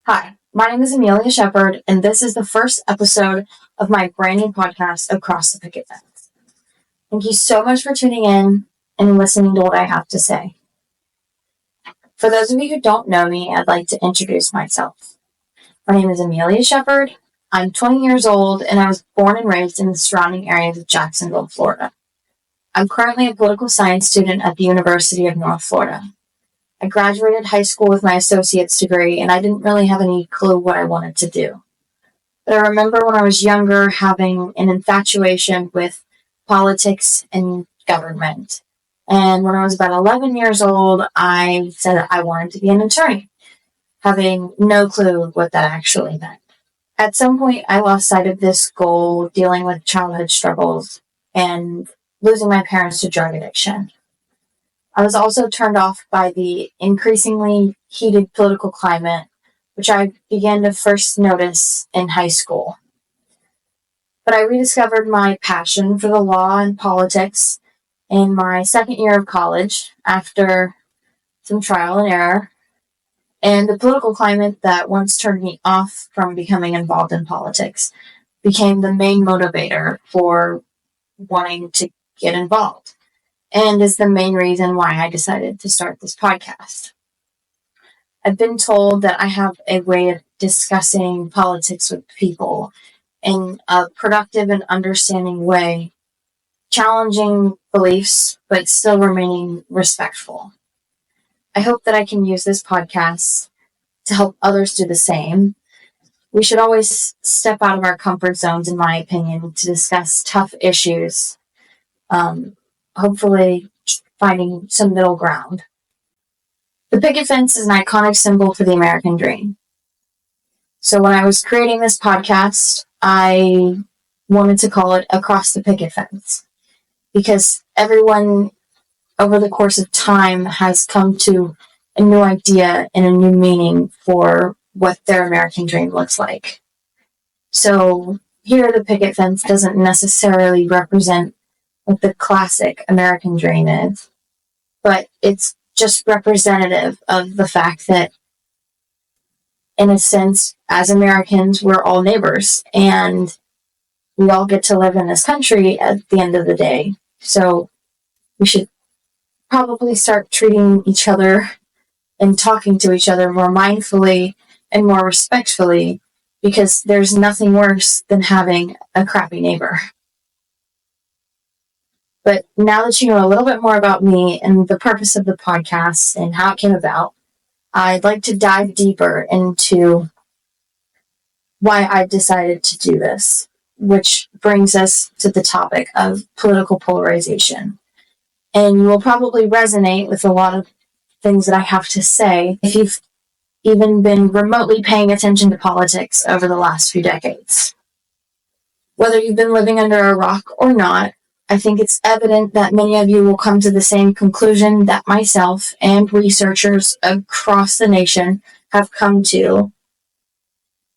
Hi, my name is Amelia Shepard, and this is the first episode of my brand new podcast, Across the Picket Fence. Thank you so much for tuning in and listening to what I have to say. For those of you who don't know me, I'd like to introduce myself. My name is Amelia Shepard. I'm 20 years old, and I was born and raised in the surrounding areas of Jacksonville, Florida. I'm currently a political science student at the University of North Florida. I graduated high school with my associate's degree, and I didn't really have any clue what I wanted to do. But I remember when I was younger having an infatuation with politics and government. And when I was about 11 years old, I said I wanted to be an attorney, having no clue what that actually meant. At some point, I lost sight of this goal, dealing with childhood struggles and losing my parents to drug addiction. I was also turned off by the increasingly heated political climate, which I began to first notice in high school. But I rediscovered my passion for the law and politics in my second year of college after some trial and error, and the political climate that once turned me off from becoming involved in politics became the main motivator for wanting to get involved, and is the main reason why I decided to start this podcast. I've been told that I have a way of discussing politics with people in a productive and understanding way, challenging beliefs, but still remaining respectful. I hope that I can use this podcast to help others do the same. We should always step out of our comfort zones, in my opinion, to discuss tough issues, hopefully finding some middle ground. The picket fence is an iconic symbol for the American dream. So when I was creating this podcast, I wanted to call it Across the Picket Fence, because everyone over the course of time has come to a new idea and a new meaning for what their American dream looks like. So here the picket fence doesn't necessarily represent what the classic American dream is, but it's just representative of the fact that, in a sense, as Americans, we're all neighbors, and we all get to live in this country at the end of the day. So we should probably start treating each other and talking to each other more mindfully and more respectfully, because there's nothing worse than having a crappy neighbor. But now that you know a little bit more about me and the purpose of the podcast and how it came about, I'd like to dive deeper into why I decided to do this, which brings us to the topic of political polarization. And you will probably resonate with a lot of things that I have to say if you've even been remotely paying attention to politics over the last few decades. Whether you've been living under a rock or not, I think it's evident that many of you will come to the same conclusion that myself and researchers across the nation have come to,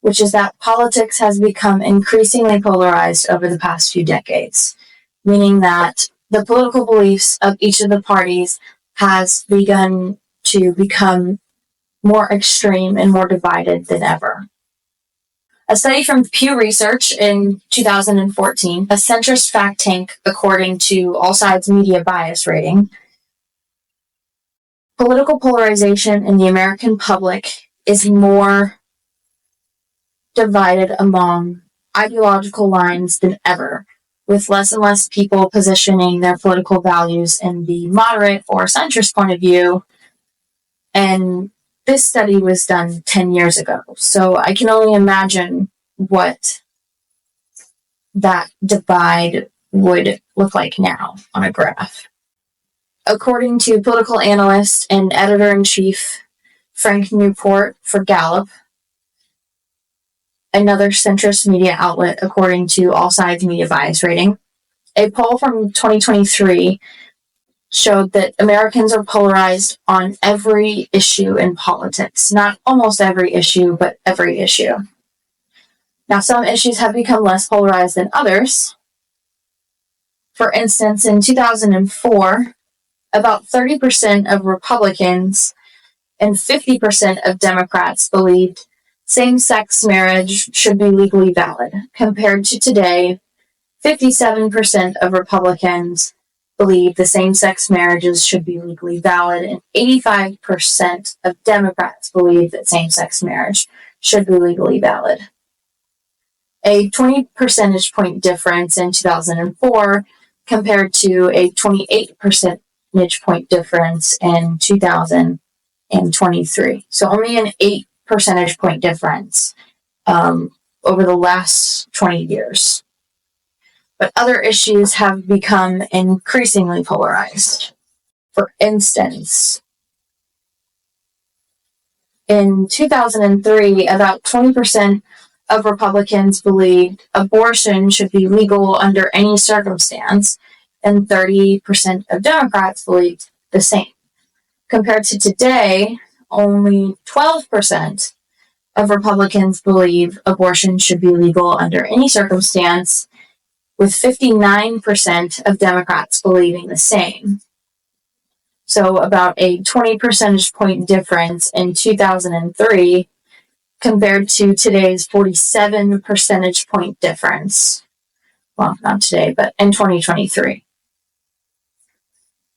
which is that politics has become increasingly polarized over the past few decades, meaning that the political beliefs of each of the parties has begun to become more extreme and more divided than ever. A study from Pew Research in 2014, a centrist fact tank according to All Sides Media Bias Rating, political polarization in the American public is more divided among ideological lines than ever, with less and less people positioning their political values in the moderate or centrist point of view. And this study was done 10 years ago, so I can only imagine what that divide would look like now on a graph. According to political analyst and editor-in-chief Frank Newport for Gallup, another centrist media outlet according to All Sides Media Bias Rating, a poll from 2023 showed that Americans are polarized on every issue in politics. Not almost every issue, but every issue. Now, some issues have become less polarized than others. For instance, in 2004, about 30% of Republicans and 50% of Democrats believed same-sex marriage should be legally valid. Compared to today, 57% of Republicans believe the same-sex marriages should be legally valid, and 85% of Democrats believe that same-sex marriage should be legally valid. A 20 percentage point difference in 2004 compared to a 28 percentage point difference in 2023. So only an 8 percentage point difference over the last 20 years. But other issues have become increasingly polarized. For instance, in 2003, about 20% of Republicans believed abortion should be legal under any circumstance, and 30% of Democrats believed the same. Compared to today, only 12% of Republicans believe abortion should be legal under any circumstance, with 59% of Democrats believing the same. So about a 20 percentage point difference in 2003 compared to today's 47 percentage point difference. Well, not today, but in 2023.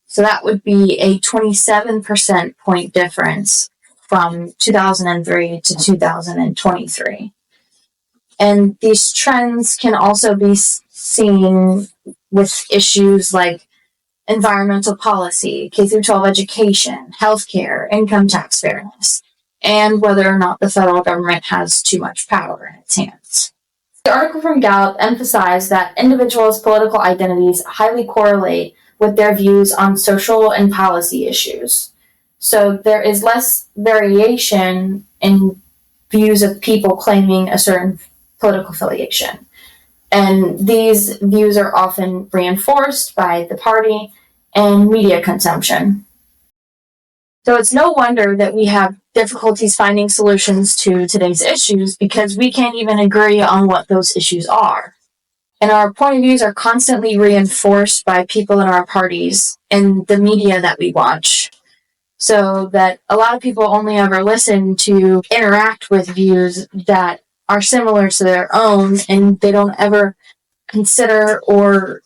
So that would be a 27% point difference from 2003 to 2023. And these trends can also be seen with issues like environmental policy, K-12 education, healthcare, income tax fairness, and whether or not the federal government has too much power in its hands. The article from Gallup emphasized that individuals' political identities highly correlate with their views on social and policy issues. So there is less variation in views of people claiming a certain political affiliation. And these views are often reinforced by the party and media consumption. So it's no wonder that we have difficulties finding solutions to today's issues because we can't even agree on what those issues are. And our point of views are constantly reinforced by people in our parties and the media that we watch. So that a lot of people only ever listen to interact with views that are similar to their own, and they don't ever consider or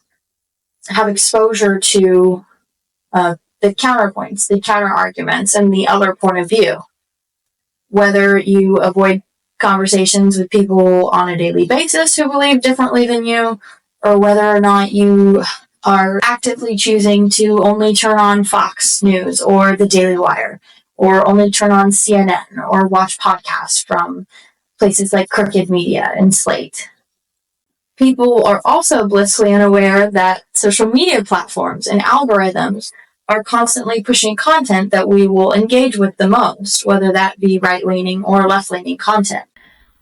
have exposure to the counterpoints, the counter arguments, and the other point of view. Whether you avoid conversations with people on a daily basis who believe differently than you, or whether or not you are actively choosing to only turn on Fox News or the Daily Wire, or only turn on CNN, or watch podcasts from places like Crooked Media and Slate. People are also blissfully unaware that social media platforms and algorithms are constantly pushing content that we will engage with the most, whether that be right-leaning or left-leaning content.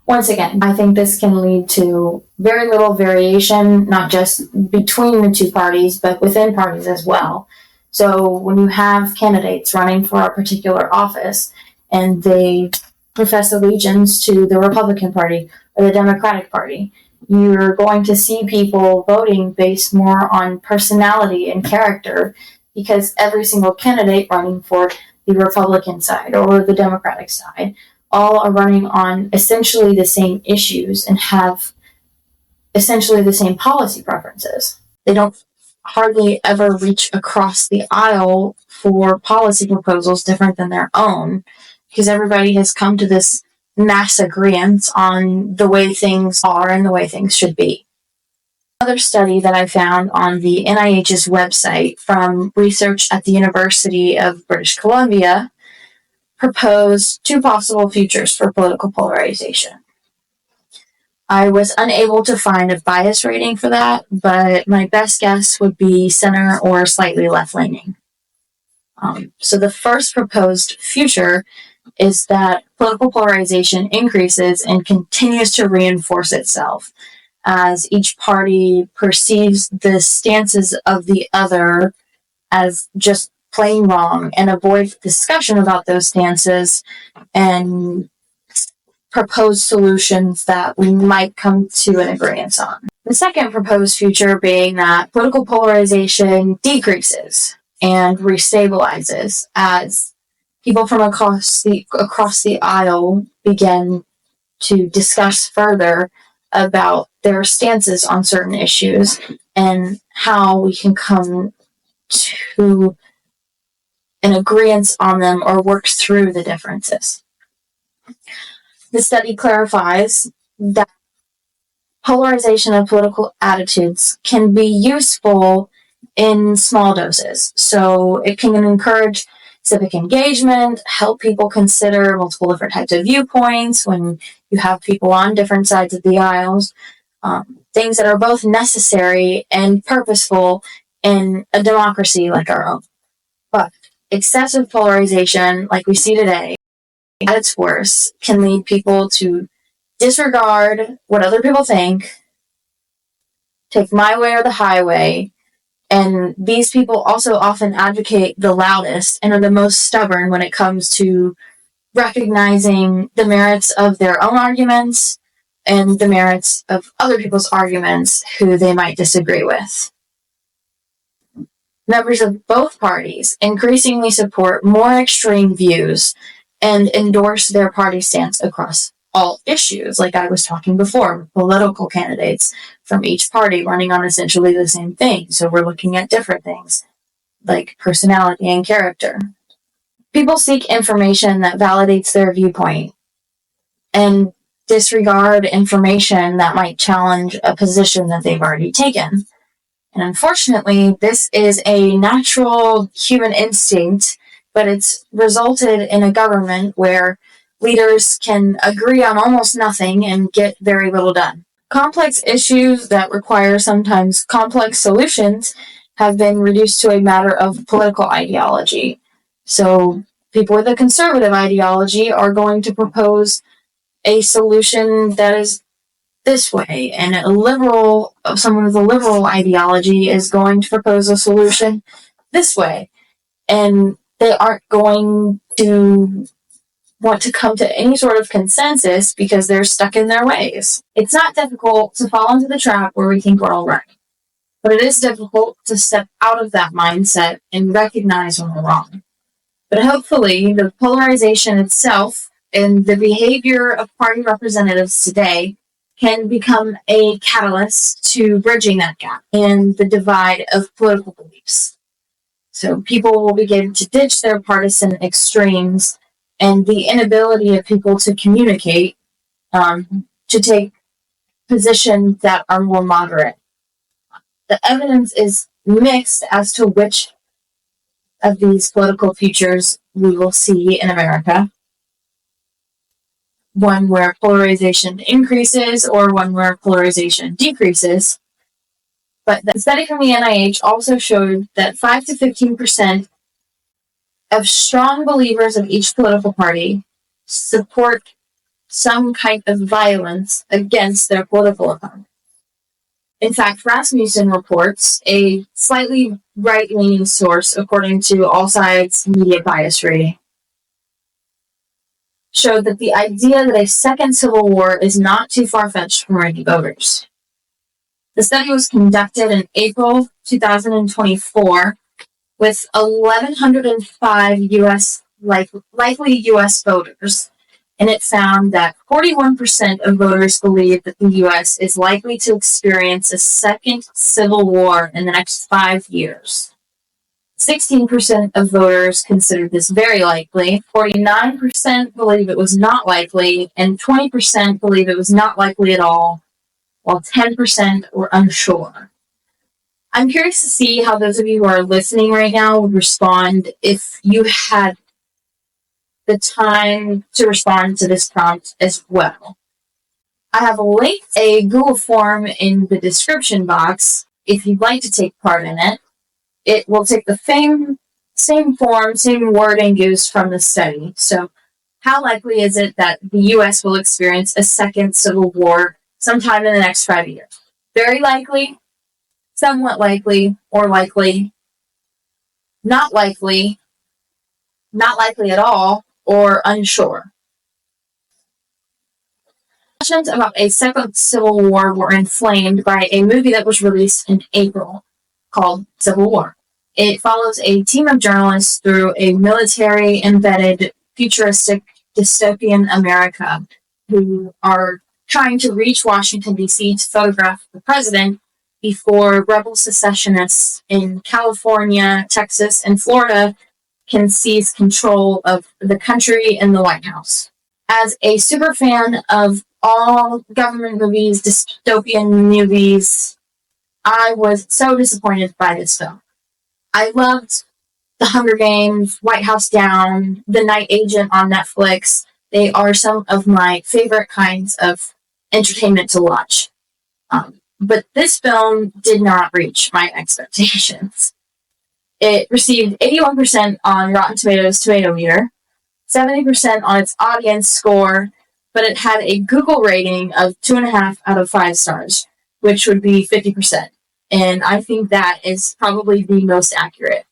Once again, I think this can lead to very little variation, not just between the two parties, but within parties as well. So when you have candidates running for a particular office and they profess allegiance to the Republican Party or the Democratic Party, you're going to see people voting based more on personality and character, because every single candidate running for the Republican side or the Democratic side all are running on essentially the same issues and have essentially the same policy preferences. They don't hardly ever reach across the aisle for policy proposals different than their own, because everybody has come to this mass agreement on the way things are and the way things should be. Another study that I found on the NIH's website from research at the University of British Columbia proposed two possible futures for political polarization. I was unable to find a bias rating for that, but my best guess would be center or slightly left-leaning. So the first proposed future is that political polarization increases and continues to reinforce itself as each party perceives the stances of the other as just plain wrong and avoids discussion about those stances and propose solutions that we might come to an agreement on. The second proposed future being that political polarization decreases and restabilizes as people from across the aisle begin to discuss further about their stances on certain issues and how we can come to an agreement on them or work through the differences. The study clarifies that polarization of political attitudes can be useful in small doses. So it can encourage civic engagement, help people consider multiple different types of viewpoints when you have people on different sides of the aisles, things that are both necessary and purposeful in a democracy like our own. But excessive polarization, like we see today, at its worst, can lead people to disregard what other people think, take my way or the highway, and these people also often advocate the loudest and are the most stubborn when it comes to recognizing the merits of their own arguments and the merits of other people's arguments who they might disagree with. Members of both parties increasingly support more extreme views and endorse their party stance across all issues, like I was talking before, political candidates from each party running on essentially the same thing. So we're looking at different things, like personality and character. People seek information that validates their viewpoint and disregard information that might challenge a position that they've already taken. And unfortunately, this is a natural human instinct, but it's resulted in a government where leaders can agree on almost nothing and get very little done. Complex issues that require sometimes complex solutions have been reduced to a matter of political ideology. So people with a conservative ideology are going to propose a solution that is this way, and someone with a liberal ideology is going to propose a solution this way, and they aren't going to want to come to any sort of consensus because they're stuck in their ways. It's not difficult to fall into the trap where we think we're all right, but it is difficult to step out of that mindset and recognize when we're wrong. But hopefully, the polarization itself and the behavior of party representatives today can become a catalyst to bridging that gap and the divide of political beliefs. So people will begin to ditch their partisan extremes and the inability of people to communicate, to take positions that are more moderate. The evidence is mixed as to which of these political futures we will see in America. One where polarization increases or one where polarization decreases. But the study from the NIH also showed that 5 to 15% of strong believers of each political party support some kind of violence against their political opponent. In fact, Rasmussen reports, a slightly right-leaning source according to All Sides Media Bias Rating, showed that the idea that a second civil war is not too far-fetched for many voters. The study was conducted in April 2024 with 1,105 likely U.S. voters, and it found that 41% of voters believe that the U.S. is likely to experience a second civil war in the next 5 years. 16% of voters considered this very likely, 49% believe it was not likely, and 20% believe it was not likely at all, while 10% were unsure. I'm curious to see how those of you who are listening right now would respond if you had the time to respond to this prompt as well. I have linked a Google form in the description box if you'd like to take part in it. It will take the same form, same wording used from the study. So, how likely is it that the U.S. will experience a second civil war sometime in the next 5 years? Very likely, somewhat likely, or likely, not likely at all, or unsure. Questions about a second civil war were inflamed by a movie that was released in April called Civil War. It follows a team of journalists through a military-embedded, futuristic, dystopian America who are trying to reach Washington, D.C. to photograph the president before rebel secessionists in California, Texas, and Florida can seize control of the country and the White House. As a super fan of all government movies, dystopian movies, I was so disappointed by this film. I loved The Hunger Games, White House Down, The Night Agent on Netflix. They are some of my favorite kinds of entertainment to watch. But this film did not reach my expectations. It received 81% on Rotten Tomatoes tomato meter, 70% on its audience score, but it had a Google rating of 2.5 out of 5 stars, which would be 50%. And I think that is probably the most accurate.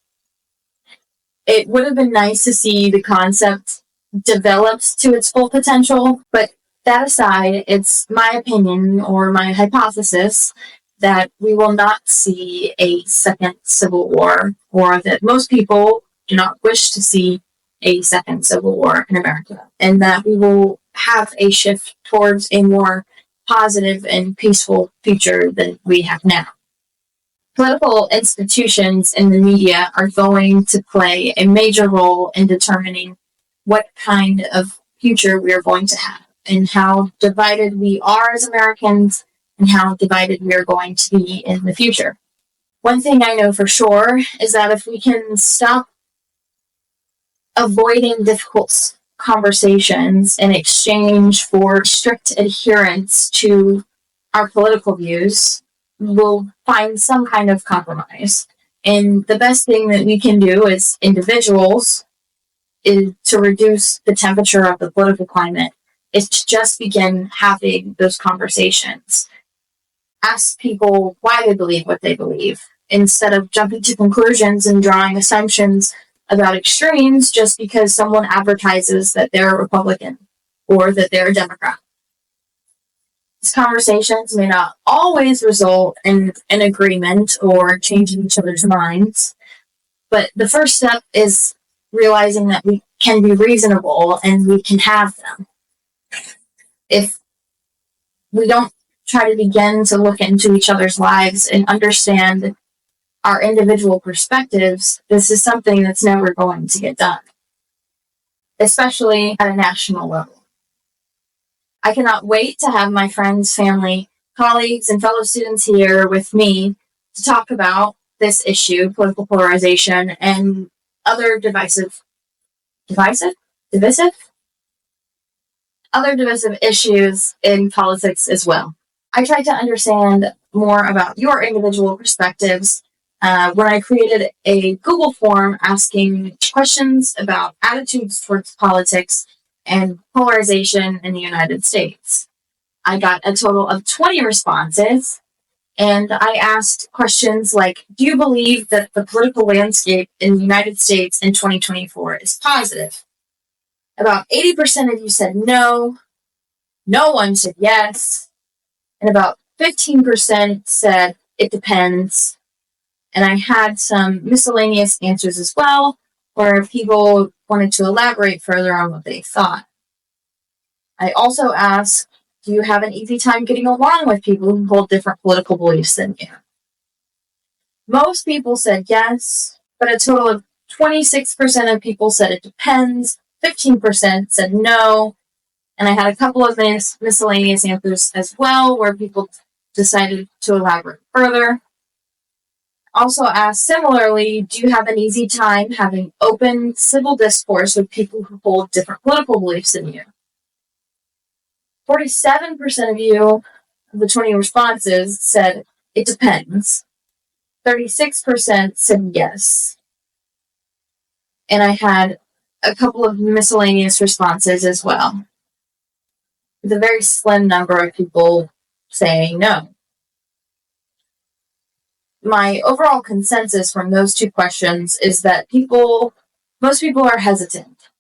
It would have been nice to see the concept developed to its full potential, but that aside, it's my opinion or my hypothesis that we will not see a second civil war, or that most people do not wish to see a second civil war in America, and that we will have a shift towards a more positive and peaceful future than we have now. Political institutions and the media are going to play a major role in determining what kind of future we are going to have, and how divided we are as Americans, and how divided we are going to be in the future. One thing I know for sure is that if we can stop avoiding difficult conversations in exchange for strict adherence to our political views, we'll find some kind of compromise. And the best thing that we can do as individuals is to reduce the temperature of the political climate, is to just begin having those conversations. Ask people why they believe what they believe, instead of jumping to conclusions and drawing assumptions about extremes just because someone advertises that they're a Republican or that they're a Democrat. These conversations may not always result in an agreement or changing each other's minds, but the first step is realizing that we can be reasonable and we can have them. If we don't try to begin to look into each other's lives and understand our individual perspectives, this is something that's never going to get done, especially at a national level. I cannot wait to have my friends, family, colleagues, and fellow students here with me to talk about this issue, political polarization, and other divisive issues in politics as well. I tried to understand more about your individual perspectives when I created a Google form asking questions about attitudes towards politics and polarization in the United States. I got a total of 20 responses, and I asked questions like, do you believe that the political landscape in the United States in 2024 is positive? About 80% of you said no, no one said yes, and about 15% said it depends. And I had some miscellaneous answers as well, where people wanted to elaborate further on what they thought. I also asked, do you have an easy time getting along with people who hold different political beliefs than you? Most people said yes, but a total of 26% of people said it depends, 15% said no, and I had a couple of miscellaneous answers as well, where people decided to elaborate further. Also asked similarly, do you have an easy time having open civil discourse with people who hold different political beliefs than you? 47% of you, of the 20 responses, said it depends. 36% said yes. And I had a couple of miscellaneous responses as well, with a very slim number of people saying no. My overall consensus from those two questions is that most people are hesitant.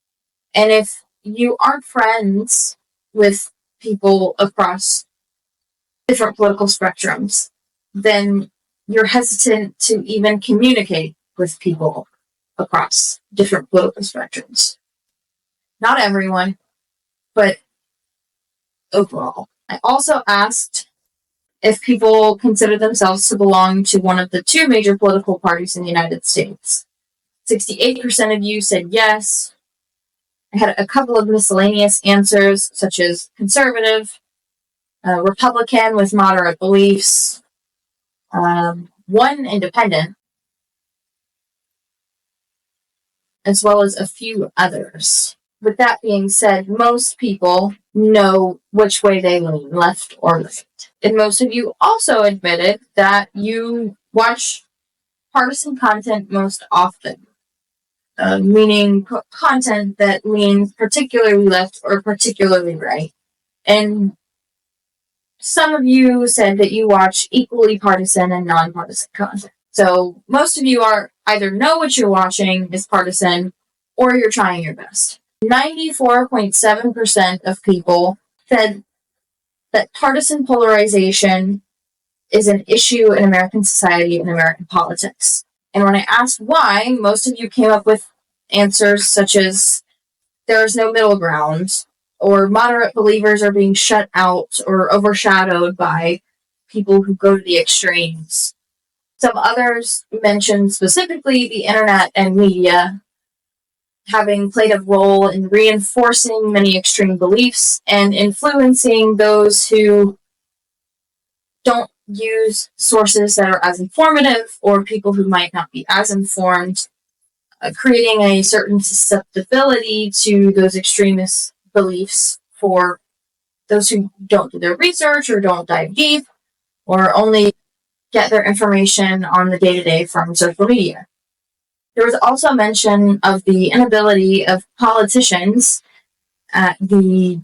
And if you aren't friends with people across different political spectrums, then you're hesitant to even communicate with people across different political spectrums. Not everyone, but overall. I also asked if people consider themselves to belong to one of the two major political parties in the United States. 68% of you said yes. I had a couple of miscellaneous answers, such as conservative, Republican with moderate beliefs, one independent, as well as a few others. With that being said, most people know which way they lean, left or right. And most of you also admitted that you watch partisan content most often, meaning content that leans particularly left or particularly right. And some of you said that you watch equally partisan and nonpartisan content. So most of you are either know what you're watching is partisan or you're trying your best. 94.7% of people said that partisan polarization is an issue in American society and American politics. And when I asked why, most of you came up with answers such as there is no middle ground, or moderate believers are being shut out or overshadowed by people who go to the extremes. Some others mentioned specifically the internet and media having played a role in reinforcing many extreme beliefs and influencing those who don't use sources that are as informative or people who might not be as informed, creating a certain susceptibility to those extremist beliefs for those who don't do their research or don't dive deep or only get their information on the day-to-day from social media. There was also mention of the inability of politicians at the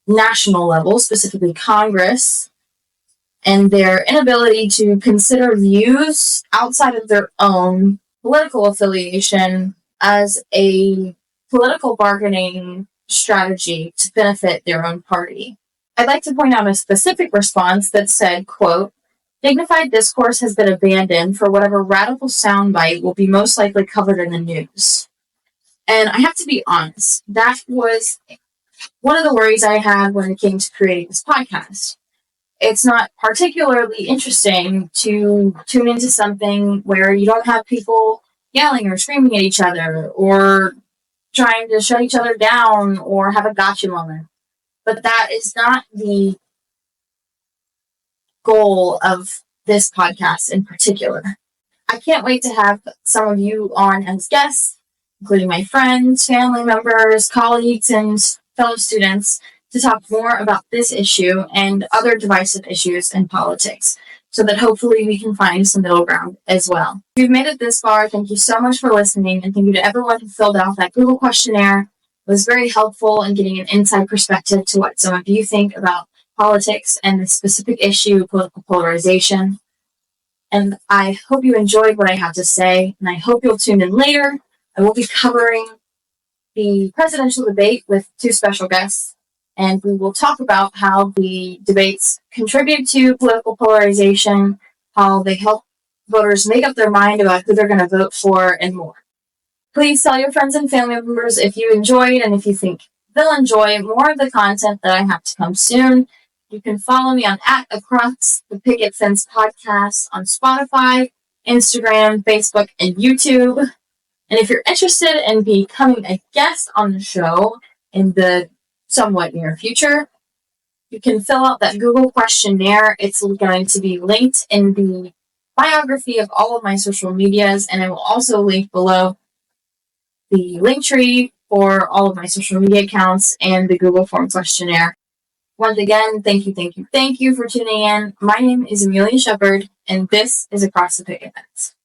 national level, specifically Congress, and their inability to consider views outside of their own political affiliation as a political bargaining strategy to benefit their own party. I'd like to point out a specific response that said, quote, dignified discourse has been abandoned for whatever radical soundbite will be most likely covered in the news. And I have to be honest, that was one of the worries I had when it came to creating this podcast. It's not particularly interesting to tune into something where you don't have people yelling or screaming at each other or trying to shut each other down or have a gotcha moment. But that is not the goal of this podcast in particular. I can't wait to have some of you on as guests, including my friends, family members, colleagues, and fellow students, to talk more about this issue and other divisive issues in politics, so that hopefully we can find some middle ground as well. If you've made it this far, thank you so much for listening, and thank you to everyone who filled out that Google questionnaire. It was very helpful in getting an inside perspective to what some of you think about politics and the specific issue, political polarization. And I hope you enjoyed what I have to say, and I hope you'll tune in later. I will be covering the presidential debate with two special guests, and we will talk about how the debates contribute to political polarization, how they help voters make up their mind about who they're going to vote for, and more. Please tell your friends and family members if you enjoyed and if you think they'll enjoy more of the content that I have to come soon. You can follow me on @AcrossThePicketFence Podcast on Spotify, Instagram, Facebook, and YouTube. And if you're interested in becoming a guest on the show in the somewhat near future, you can fill out that Google questionnaire. It's going to be linked in the biography of all of my social medias, and I will also link below the link tree for all of my social media accounts and the Google form questionnaire. Once again, thank you for tuning in. My name is Amelia Shepard, and this is Across the Picket Fence.